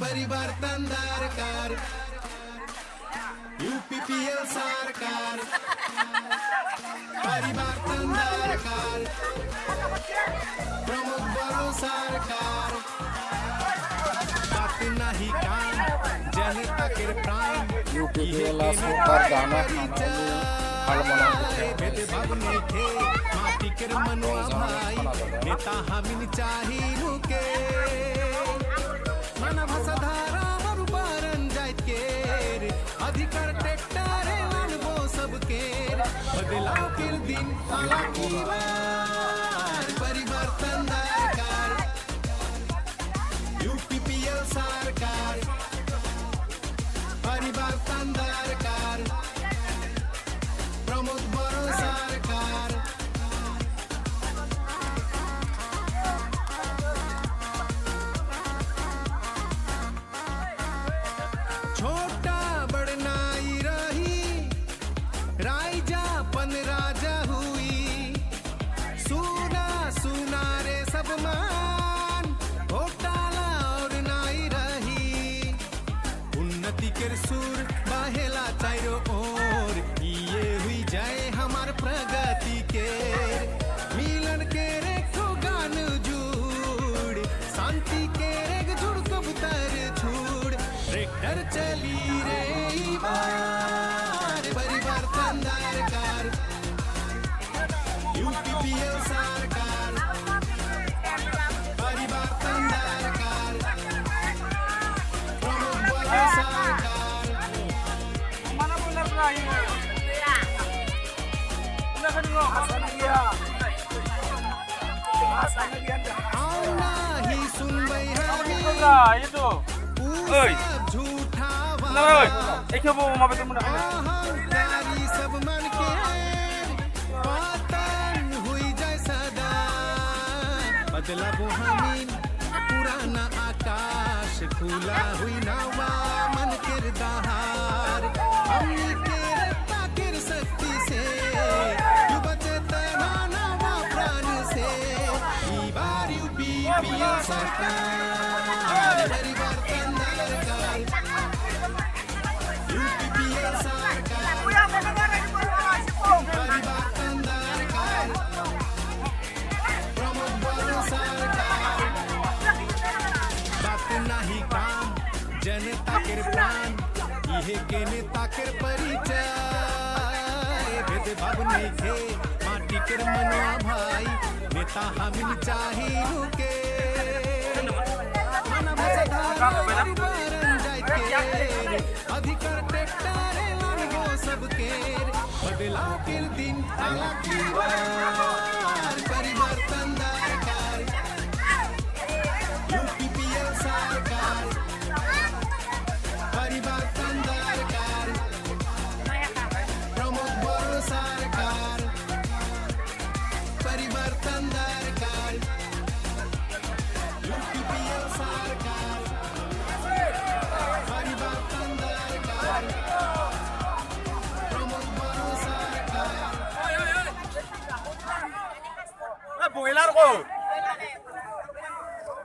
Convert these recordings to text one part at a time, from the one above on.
परिवर्तन दरकार यूपीपीएल सरकार परिवर्तन दरकार प्रमुख बड़ो सरकार बात नहीं काम जनता के प्राण यूपीपीएल सरकार दाना भेदभाव नहीं थे माटी के मनुआ भाई नेता हमिन चाहिए के मानव भाषाधारा मरुबारन जाइत के अधिकार ट्रैक्टर लानबो सबके बदलाव के दिन आला की बार परिवर्तन दरकार यूपीपीएल सरकार परिवर्तन दरकार प्रमुख बड़ो सरकार छोटा बड़नाई रही राइजा पन राजा हुई सुना सुना रे सब मान घोटाला और नाई रही उन्नति के सुर बहेला चारो ओर ये हुई जाए हमार प्रगति के मिलन के रेखो गान जुड़ शांति के रेख जुड़ कबूतर छूड़ ट्रैक्टर चली रे बार परिवर्तन दरकार यूपीपीएल सरकार परिवर्तन दरकार प्रमुख बड़ो सरकार आउना ही सुनबै हामी झूठा अहंकारी सब मन के पतन हुई जाए सदा बदलाबो हमीन पुराना आकाश खुला हुई नवा मन के दहार हमनी के ताकिर शक्ति से युवा चेतना नवा प्राण से ई बार यूपीपीएल सरकार परिवर्तन दरकार यूपीपीएल सरकार परिवर्तन दरकार प्रमुख बड़ो सरकार बात नहीं काम जनता के प्राण इहे के नेता के परिचय भेदभाव नहीं थे माटी के मनुआ भाई नेता हमिन चाहिए के मानव भाषाधारा मरुबारन जाइत के अधिकार ट्रैक्टर लानबो सबके बदलाव के दिन आला की बार परिवर्तन दरकार यूपीपीएल सरकार परिवर्तन दरकार प्रमुख बड़ो सरकार परिवर्तन दरकार यूपीपीएल सरकार परिवर्तन दरकार प्रमुख बड़ो सरकार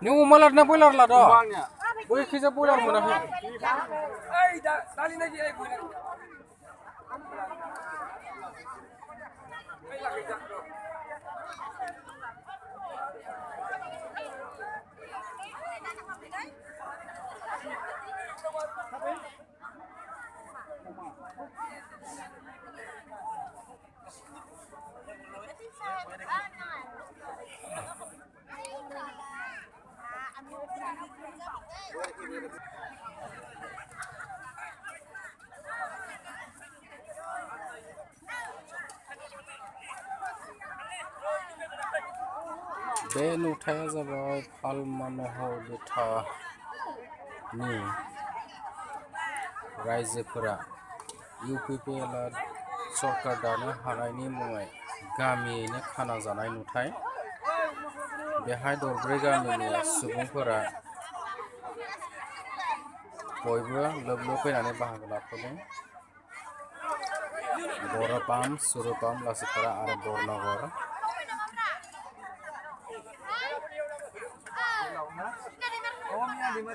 Ni umalar na boiler la do. Boy khisa boiler mo na hi. बे नुथाया जाबाय फालमानह बिथानि रायजोफोरा यूपीपीएल सरकार दानो हानायनि मुङै गामियैनो खाना जानाय नुथाय बेहाय दरब्रै गामिनि सुबुंफोरा बयबो लोब लोब फैनानै बाहागो लाफैदों बरपाम सुरुपाम लासिपारा आरो बरनगर Lima